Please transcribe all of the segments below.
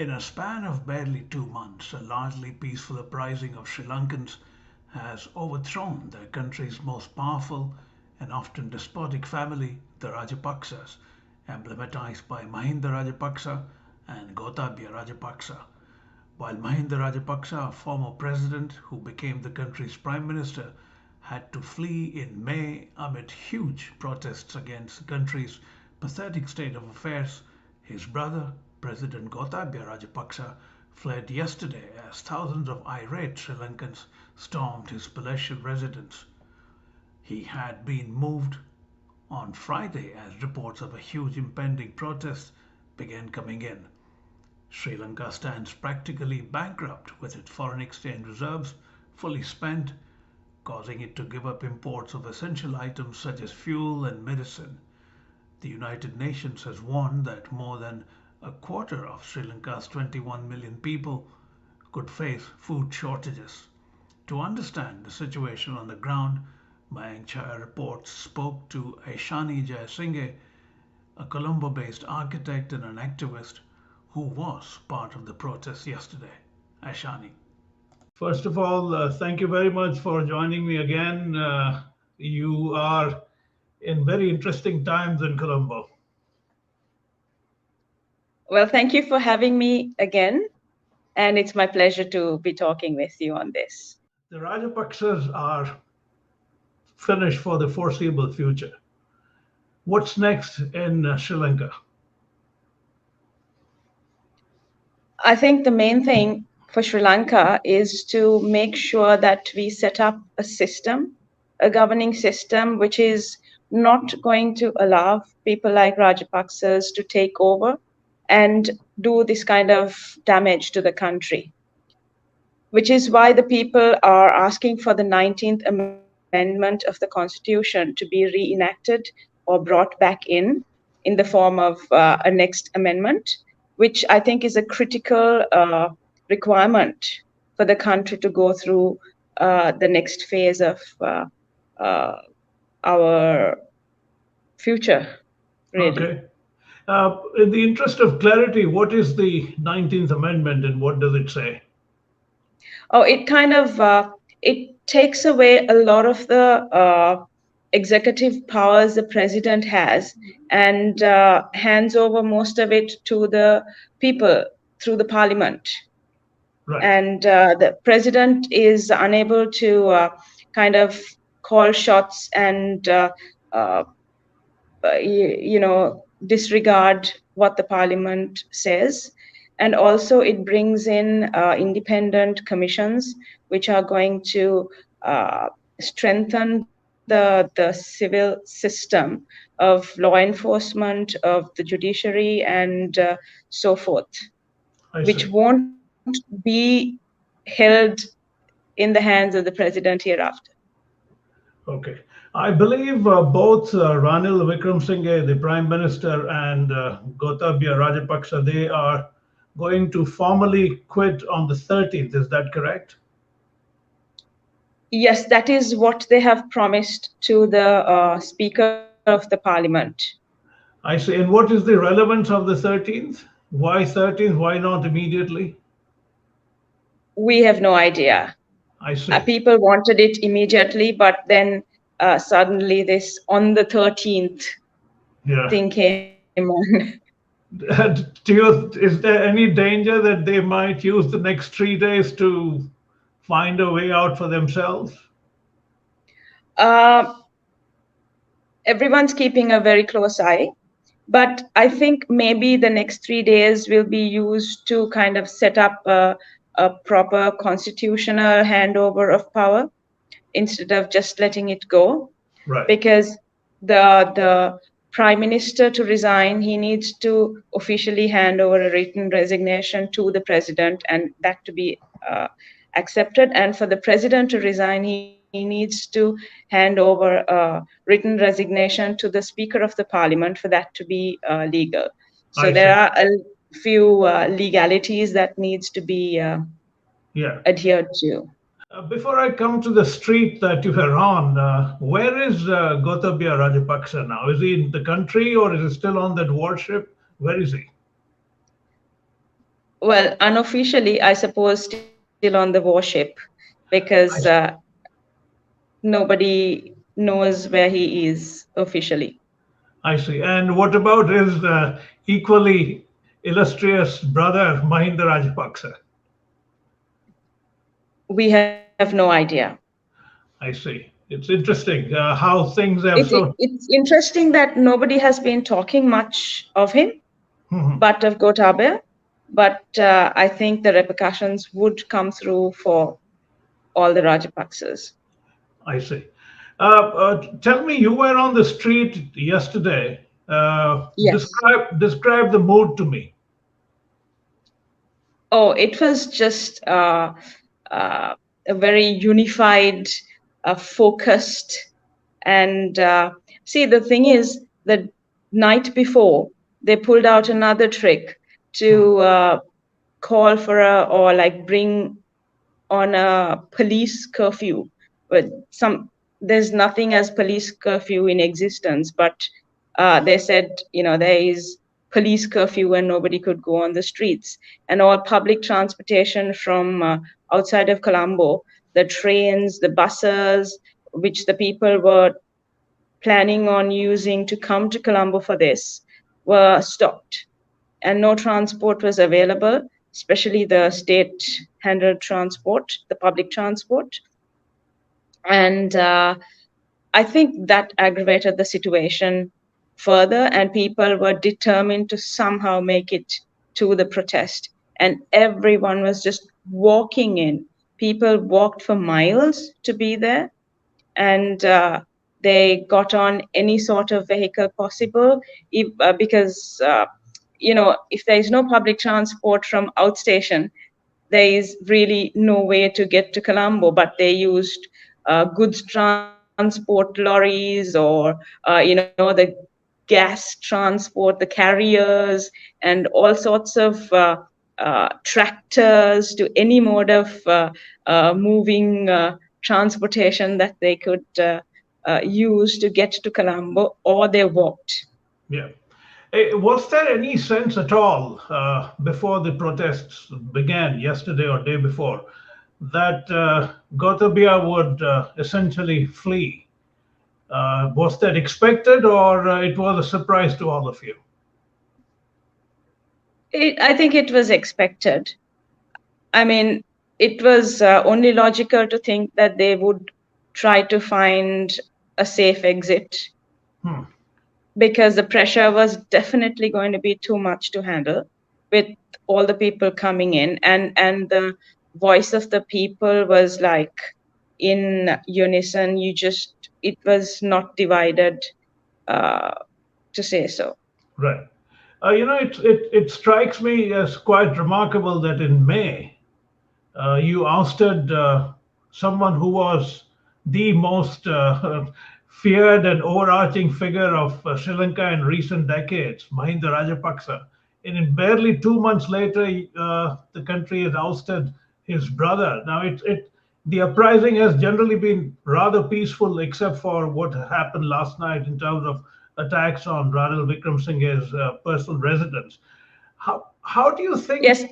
In a span of barely 2 months, a largely peaceful uprising of Sri Lankans has overthrown their country's most powerful and often despotic family, the Rajapaksas, emblematized by Mahinda Rajapaksa and Gotabaya Rajapaksa. While Mahinda Rajapaksa, a former president who became the country's prime minister, had to flee in May amid huge protests against the country's pathetic state of affairs, his brother, President Gotabaya Rajapaksa, fled yesterday as thousands of irate Sri Lankans stormed his palatial residence. He had been moved on Friday as reports of a huge impending protest began coming in. Sri Lanka stands practically bankrupt with its foreign exchange reserves fully spent, causing it to give up imports of essential items such as fuel and medicine. The United Nations has warned that more than a quarter of Sri Lanka's 21 million people could face food shortages. To understand the situation on the ground, Mayank Chaya reports spoke to Aishani Jayasinghe, a Colombo-based architect and an activist who was part of the protest yesterday. Aishani. First of all, thank you very much for joining me again. You are in very interesting times in Colombo. Well, thank you for having me again. And it's my pleasure to be talking with you on this. The Rajapaksas are finished for the foreseeable future. What's next in Sri Lanka? I think the main thing for Sri Lanka is to make sure that we set up a system, a governing system, which is not going to allow people like Rajapaksas to take over and do this kind of damage to the country, which is why the people are asking for the 19th Amendment of the Constitution to be reenacted or brought back in the form of a next amendment, which I think is a critical requirement for the country to go through the next phase of our future, really. Okay. In the interest of clarity, what is the 19th Amendment and what does it say? Oh, it kind of it takes away a lot of the executive powers the president has and hands over most of it to the people through the parliament. Right. And the president is unable to kind of call shots and disregard what the parliament says. And also it brings in independent commissions which are going to strengthen the civil system of law enforcement, of the judiciary, and so forth, which won't be held in the hands of the president hereafter. Okay. I believe both Ranil Wickremesinghe, the Prime Minister, and Gotabaya Rajapaksa, they are going to formally quit on the 13th. Is that correct? Yes, that is what they have promised to the Speaker of the Parliament. I see. And what is the relevance of the 13th? Why 13th? Why not immediately? We have no idea. I see. People wanted it immediately, but then suddenly this on the 13th thing came on. Is there any danger that they might use the next 3 days to find a way out for themselves? Everyone's keeping a very close eye, but I think maybe the next 3 days will be used to kind of set up a proper constitutional handover of power instead of just letting it go. Right. Because the prime minister to resign, he needs to officially hand over a written resignation to the president and that to be accepted. And for the president to resign, he needs to hand over a written resignation to the Speaker of the Parliament for that to be legal. So there are a few legalities that needs to be adhered to. Before I come to the street that you were on, where is Gotabaya Rajapaksa now? Is he in the country or is he still on that warship? Where is he? Well, unofficially, I suppose still on the warship because I see. nobody knows where he is officially. I see. And what about his equally illustrious brother, Mahinda Rajapaksa? We have no idea. I see. It's interesting how things have It's so. it's interesting that nobody has been talking much of him, Mhm. but of Gotabaya. But I think the repercussions would come through for all the Rajapaksas. I see. Tell me, you were on the street yesterday. Yes. Describe the mood to me. Oh, it was just a very unified, focused, and see, the thing is, the night before, they pulled out another trick Hmm. to call for a or like bring on a police curfew. But there's nothing as police curfew in existence, but they said, there is police curfew and nobody could go on the streets, and all public transportation from outside of Colombo, the trains, the buses, which the people were planning on using to come to Colombo for this, were stopped, and no transport was available, especially the state handled transport, the public transport. And I think that aggravated the situation further, and people were determined to somehow make it to the protest. And everyone was just walking in. People walked for miles to be there, and they got on any sort of vehicle possible because if there is no public transport from outstation, there is really no way to get to Colombo, but they used goods transport lorries, or the gas transport, the carriers, and all sorts of tractors, to any mode of moving transportation that they could use to get to Colombo, or they walked. Yeah. Was there any sense at all before the protests began yesterday or day before that Gotabaya would essentially flee? Was that expected, or it was a surprise to all of you? I think it was expected. I mean, it was only logical to think that they would try to find a safe exit, Hmm. because the pressure was definitely going to be too much to handle with all the people coming in, and the voice of the people was like in unison. It was not divided, uh, to say so. Right. It strikes me as quite remarkable that in May, you ousted someone who was the most feared and overarching figure of Sri Lanka in recent decades, Mahinda Rajapaksa. And in barely 2 months later, the country has ousted his brother. Now, the uprising has generally been rather peaceful, except for what happened last night in terms of attacks on Ranil Wickremesinghe's personal residence. How do you think Yes.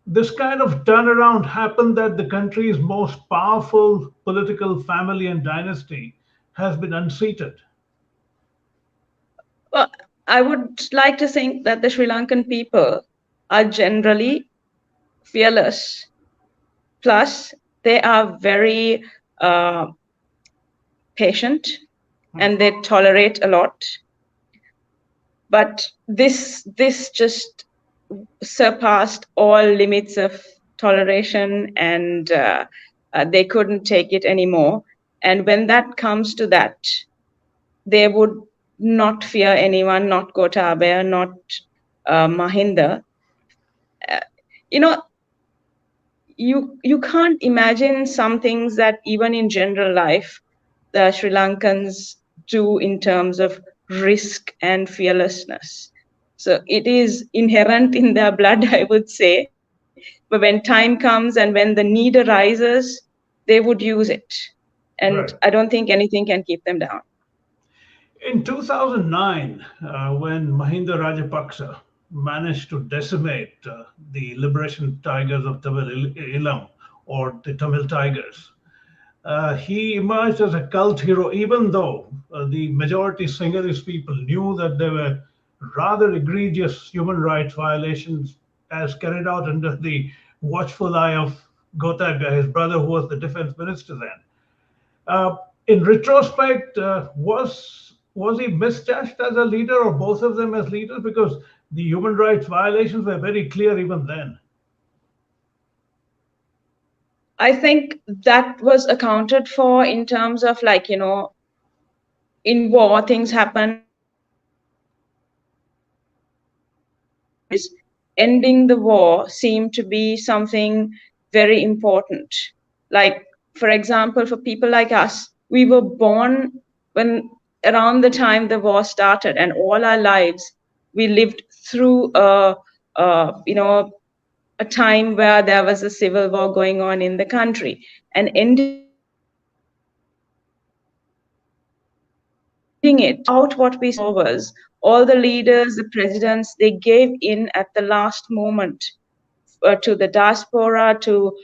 this kind of turnaround happened that the country's most powerful political family and dynasty has been unseated? Well, I would like to think that the Sri Lankan people are generally fearless. Plus, they are very uh, patient, Hmm. and they tolerate a lot. But this just surpassed all limits of toleration, and they couldn't take it anymore. And when that comes to that, they would not fear anyone, not Gotabaya, not Mahinda. Uh, you know, you can't imagine some things that even in general life the Sri Lankans do in terms of risk and fearlessness. So it is inherent in their blood, I would say. But when time comes and when the need arises, they would use it. And I Right. don't think anything can keep them down. In 2009, when Mahinda Rajapaksa managed to decimate the liberation tigers of Tamil Ilam, or the Tamil Tigers. He emerged as a cult hero, even though the majority Sinhalese people knew that there were rather egregious human rights violations as carried out under the watchful eye of Gotabaya, his brother, who was the defense minister then. Uh, in retrospect, was he misjudged as a leader, or both of them as leaders? Because the human rights violations were very clear even then. I think that was accounted for in terms of, like, in war things happen, ending the war seemed to be something very important. Like, for example, for people like us, we were born when around the time the war started, and all our lives we lived through a time where there was a civil war going on in the country, and ending it out, what we saw was all the leaders, the presidents, they gave in at the last moment to the diaspora, to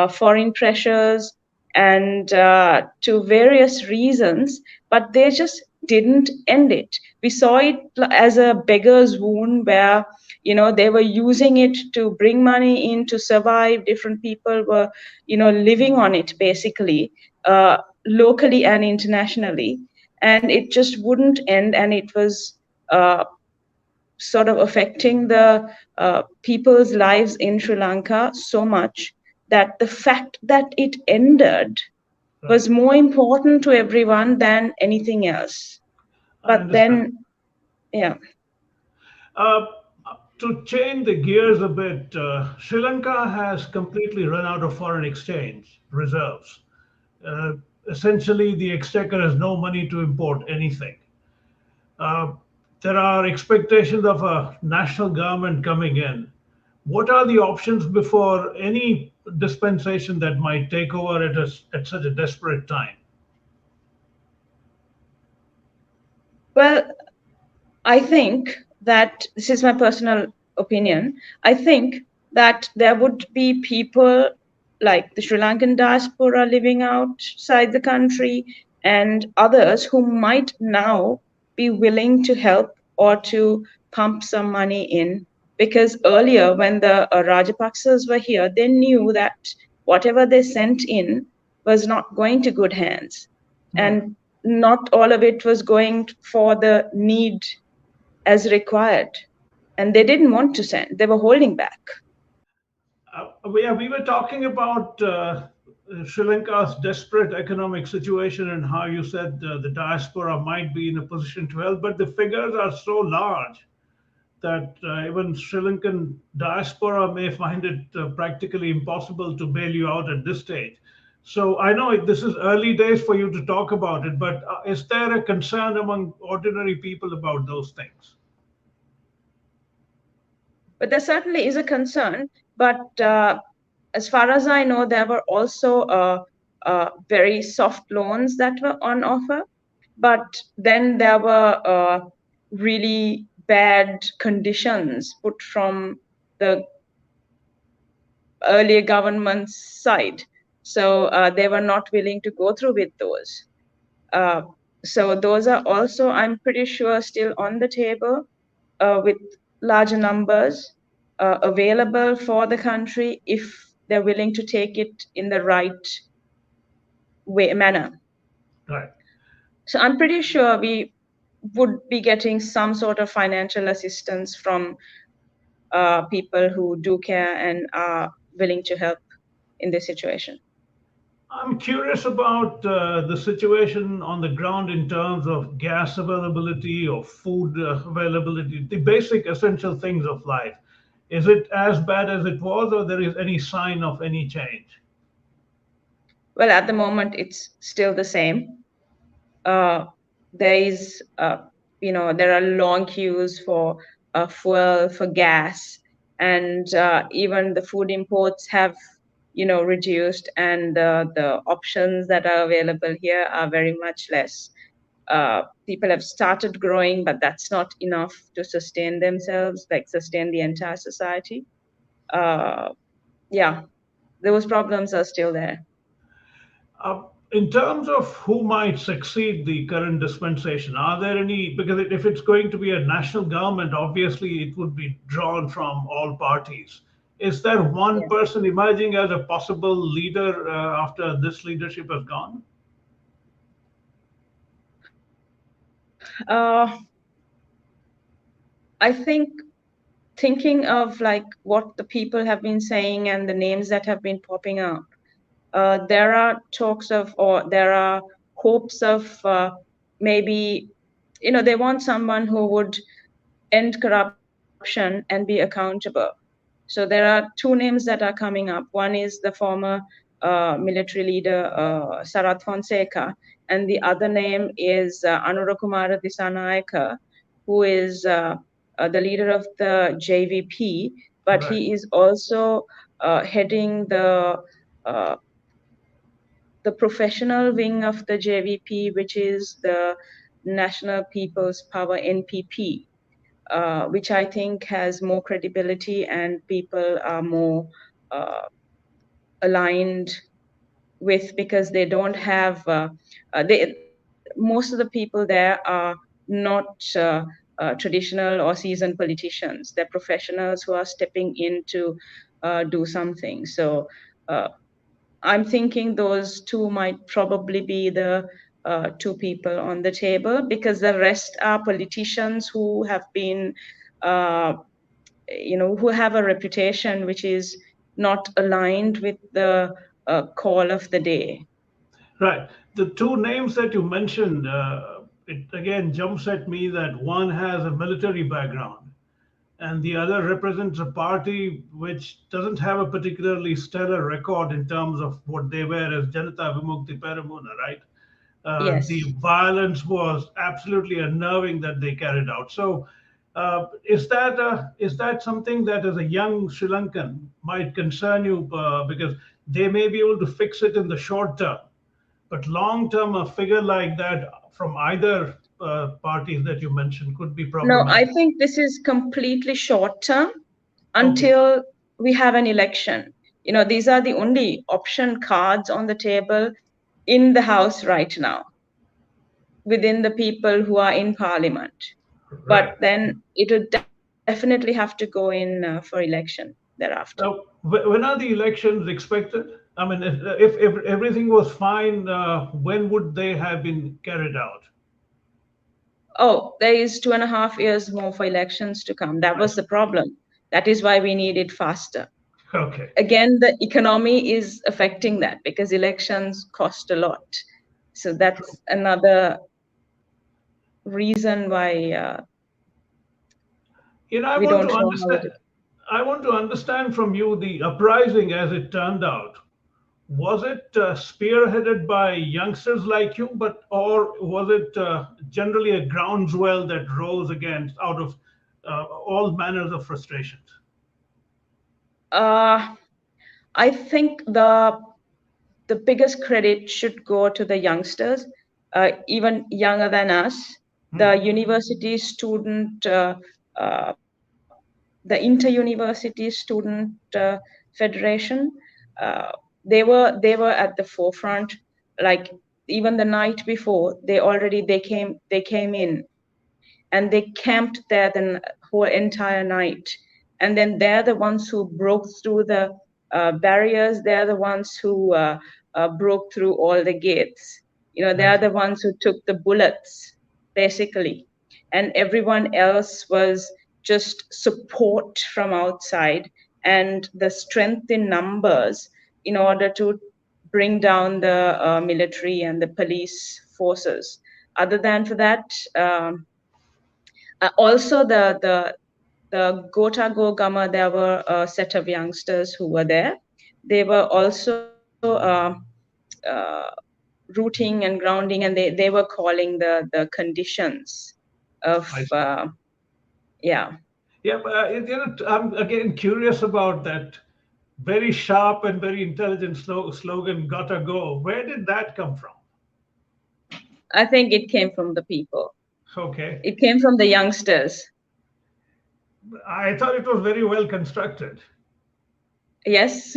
foreign pressures, and to various reasons, but they just didn't end it. We saw it as a beggar's wound, where they were using it to bring money in to survive. Different people were living on it, basically, locally and internationally, and it just wouldn't end, and it was uh, sort of affecting the people's lives in Sri Lanka so much that the fact that it ended Right. was more important to everyone than anything else. I But understand. then, yeah. Uh, to change the gears a bit, Sri Lanka has completely run out of foreign exchange reserves. Uh, Essentially, the exchequer has no money to import anything. Uh, there are expectations of a national government coming in. What are the options before any dispensation that might take over at such a desperate time? Well, I think that this is my personal opinion. I think that there would be people like the Sri Lankan diaspora living outside the country, and others who might now be willing to help or to pump some money in. Because earlier, when the Rajapaksas were here, they knew that whatever they sent in was not going to good hands. Hmm. And not all of it was going for the need as required, and they didn't want to send, they were holding back. We were talking about Sri Lanka's desperate economic situation and how you said the diaspora might be in a position to help, but the figures are so large that even Sri Lankan diaspora may find it practically impossible to bail you out at this stage. So I know this is early days for you to talk about it, but is there a concern among ordinary people about those things? But there certainly is a concern, but as far as I know, there were also very soft loans that were on offer, but then there were really bad conditions put from the earlier government's side, so they were not willing to go through with those. Uh, so those are also, I'm pretty sure, still on the table, with larger numbers available for the country if they're willing to take it in the right manner. Right. So I'm pretty sure we would be getting some sort of financial assistance from people who do care and are willing to help in this situation. I'm curious about the situation on the ground in terms of gas availability or food availability, the basic essential things of life. Is it as bad as it was, or there is any sign of any change? Well, at the moment, it's still the same. uh, there is there are long queues for fuel, for gas, and even the food imports have reduced, and the options that are available here are very much less. People have started growing, but that's not enough to sustain themselves, like sustain the entire society. Uh, yeah, those problems are still there. In terms of who might succeed the current dispensation, are there any? Because if it's going to be a national government, obviously it would be drawn from all parties. Is there one Yeah. person emerging as a possible leader after this leadership has gone? I think thinking of like what the people have been saying and the names that have been popping up, there are talks of, or there are hopes of maybe, they want someone who would end corruption and be accountable. So there are two names that are coming up. One is the former military leader Sarath Fonseca, and the other name is Anurakumara Disanayake, who is the leader of the JVP, but Right. he is also heading uh, the professional wing of the JVP, which is the National People's Power NPP, which I think has more credibility and people are more uh, aligned with, because they don't have most of the people there are not traditional or seasoned politicians. They're professionals who are stepping in to do something. So uh, I'm thinking those two might probably be the two people on the table, because the rest are politicians who have been uh, who have a reputation which is not aligned with the call of the day. Right. The two names that you mentioned, it again jumps at me that one has a military background and the other represents a party which doesn't have a particularly stellar record in terms of what they were as Janata Vimukti Peramuna, right? The Yes. violence was absolutely unnerving that they carried out. So, is that something that, as a young Sri Lankan, might concern you because they may be able to fix it in the short term, but long term, a figure like that from either parties that you mentioned could be No, I problematic. think this is completely short term Okay. until we have an election. These are the only option cards on the table in the House right now, within the people who are in Parliament. But Right. then it would definitely have to go in for election thereafter. Now, when are the elections expected? I mean, if everything was fine, when would they have been carried out? Oh, there is 2.5 years more for elections to come. That I was the see. problem. That is why we need it faster. Okay. Again, the economy is affecting that because elections cost a lot. So True. that's another reason why I we want to don't know how understand. it is. I want to understand from you the uprising as it turned out. Was it spearheaded by youngsters like you, or was it generally a groundswell that rose against out of all manners of frustrations? Uh, I think the biggest credit should go to the youngsters, even younger than us, the Hmm. university student, the inter-university student federation. Uh, they were at the forefront. Like even the night before, they came in and they camped there the whole entire night. And then they're the ones who broke through the barriers. They're the ones who broke through all the gates. I They're see. the ones who took the bullets, basically. And everyone else was just support from outside and the strength in numbers in order to bring down the military and the police forces. Other than for that, also the Gota Go Gama, there were a set of youngsters who were there. They were also uh, rooting and grounding, and they were calling the conditions of I see. yeah. Yeah, but I'm again curious about that very sharp and very intelligent slogan "Gotta go." Where did that come from? I think it came from the people. Okay. It came from the youngsters. I thought it was very well constructed. Yes,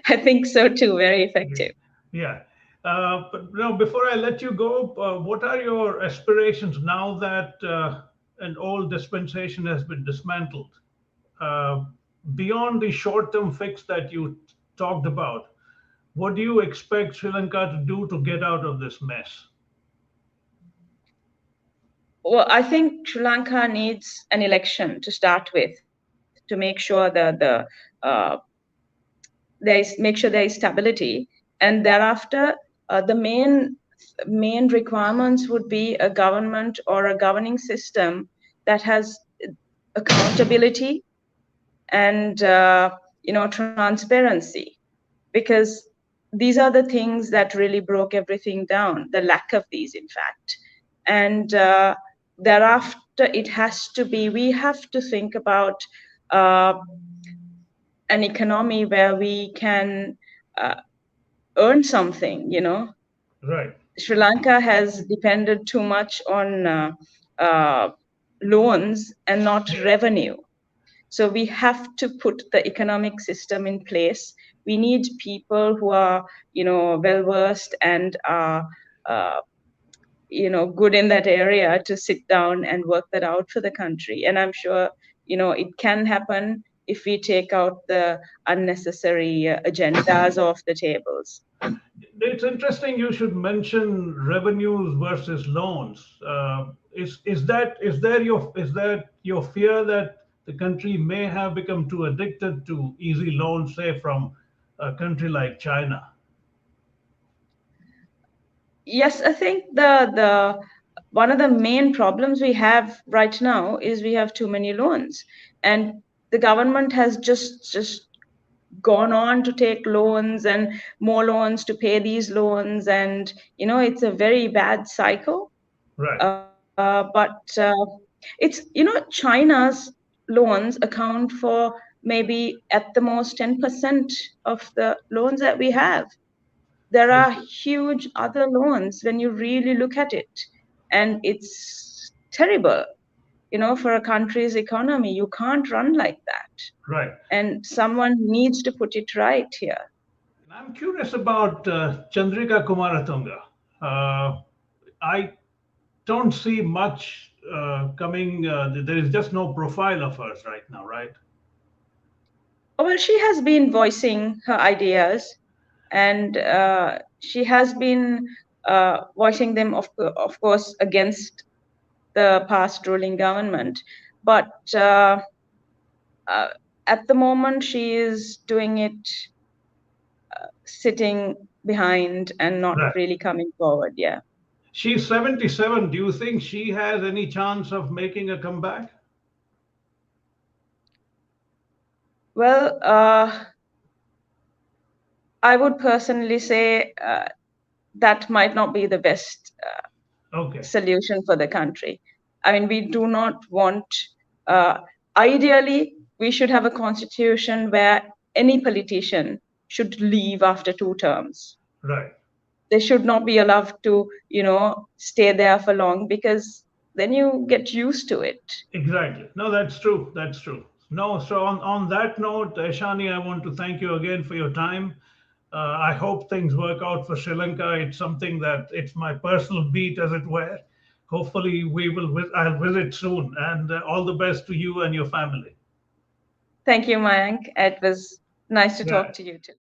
I think so too. Very effective. Yeah. But now, before I let you go, what are your aspirations now that an old dispensation has been dismantled? Uh, Beyond the short-term fix that you talked about, what do you expect Sri Lanka to do to get out of this mess? Well, I think Sri Lanka needs an election to start with to make sure uh, make sure there is stability, and thereafter the main requirements would be a government or a governing system that has accountability and transparency, because these are the things that really broke everything down, the lack of these, in fact. And thereafter, it has to be, we have to think about uh, an economy where we can uh, earn something. Right. Sri Lanka has depended too much on uh, loans and not revenue. So we have to put the economic system in place. We need people who are, well versed and are, uh, good in that area to sit down and work that out for the country. And I'm sure, it can happen if we take out the unnecessary agendas off the tables. It's interesting you should mention revenues versus loans. Is that your fear that the country may have become too addicted to easy loans, say from a country like China? Yes, I think the one of the main problems we have right now is we have too many loans, and the government has just gone on to take loans and more loans to pay these loans, and it's a very bad cycle. Right, But China's loans account for maybe at the most 10% of the loans that we have. There I are see. huge other loans when you really look at it, and it's terrible, for a country's economy. You can't run like that, Right. and someone needs to put it right here. I'm curious about Chandrika Kumaratunga. I don't see much coming. There is just no profile of hers right now, right? Well, she has been voicing her ideas, and she has been voicing them, of course, against the past ruling government. But uh, at the moment, she is doing it sitting behind and not Right. really coming forward. Yeah. She's 77. Do you think she has any chance of making a comeback? Well, I would personally say that might not be the best Okay, solution for the country. I mean, we do not want, uh, ideally, we should have a constitution where any politician should leave after 2 terms. right. They should not be allowed to, stay there for long, because then you get used to it. Exactly. No, that's true. That's true. No, so on that note, Shani, I want to thank you again for your time. I hope things work out for Sri Lanka. It's something that it's my personal beat, as it were. Hopefully, I'll visit soon, and all the best to you and your family. Thank you, Mayank. It was nice to Yeah. talk to you too.